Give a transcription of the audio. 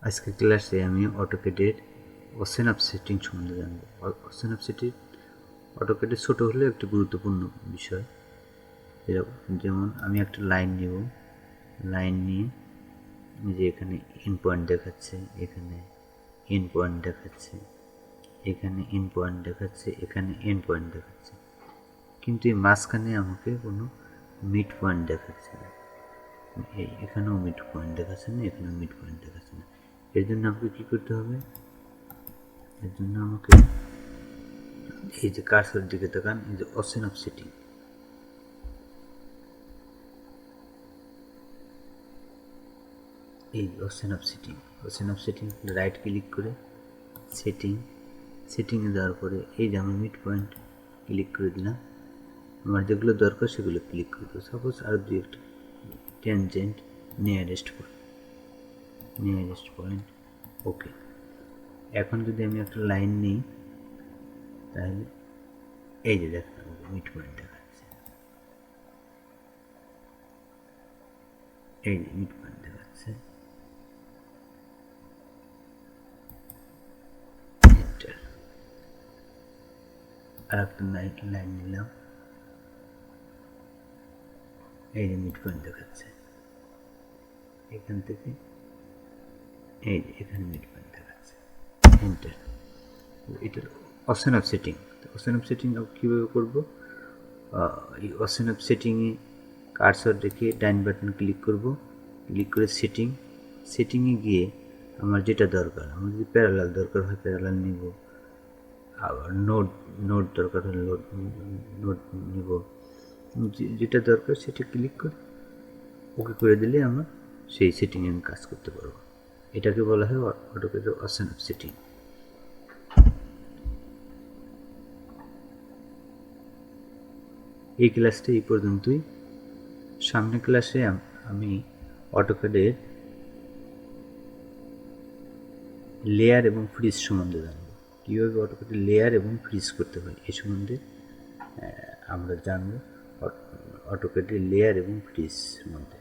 আজকের ক্লাসে আমি অটোক্যাডের অসেনাপ সেটিং সম্বন্ধে জানব। অসেনাপ সেটিং অটোক্যাডে ছোট হলেও একটি গুরুত্বপূর্ণ বিষয়। যেমন আমি একটা লাইন নিব, লাইন নিয়ে যে এখানে ইন পয়েন্ট দেখাচ্ছে, এখানে ইন পয়েন্ট দেখাচ্ছে, এখানে ইন পয়েন্ট দেখাচ্ছে, এখানে এন্ড পয়েন্ট দেখাচ্ছে, কিন্তু এই মাঝখানে আমাকে কোনো মিড পয়েন্ট দেখাচ্ছে না। এখানেও মিড পয়েন্ট দেখাচ্ছে না, এখানেও মিড পয়েন্ট দেখাচ্ছে না। এর জন্য আমাকে কী করতে হবে? এর জন্য আমাকে এই যে কার্সর দিকে তাকান, এই যে অসেনাপ সেটিং, এই অসেনাপ সেটিং রাইট ক্লিক করে সেটিংয়ে দেওয়ার পরে এই যে আমি মিড পয়েন্ট ক্লিক করে দিলাম। আমার যেগুলো দরকার সেগুলো ক্লিক করে দেবো। সাপোজ আরও দুই একটা ট্যানজেন্ট, নিয়ারেস্ট পয়েন্ট, ওকে। এখন যদি আমি একটা লাইন নিই, তাহলে এই যে দেখেন মিড পয়েন্ট দেখাচ্ছে, এই যে মিড পয়েন্ট দেখাচ্ছে। আর একটা লাইন নিলাম, এই যে মিড পয়েন্ট দেখাচ্ছে, এখান থেকে এই যে এখানে মিড পয়েন্ট দেখাচ্ছে, এন্টার। এটার অসেনাপ সেটিং। অসেনাপ সেটিং কীভাবে করবো? এই অসেনাপ সেটিংয়ে কার্সর রেখে ডাইন বাটন ক্লিক করব, ক্লিক করে সেটিংয়ে গিয়ে আমার যেটা দরকার, আমার যদি প্যারালাল দরকার হয় প্যারালাল নিব, আবার নোট দরকার হলে নোট নিব, যেটা দরকার সেটা ক্লিক করে ওকে করে দিলে আমার সেই সেটিংয়ে আমি কাজ করতে পারবো। এটাকে বলা হয় অটোক্যাডের অসেনাপ সেটিং। এই ক্লাসটা এই পর্যন্তই। সামনের ক্লাসে আমি অটোক্যাডের লেয়ার এবং ফ্রিজ সম্বন্ধে জানব। কীভাবে অটোক্যাডে লেয়ার এবং ফ্রিজ করতে হয় এই সম্বন্ধে আমরা জানব, অটোক্যাডের লেয়ার এবং ফ্রিজ সম্বন্ধে।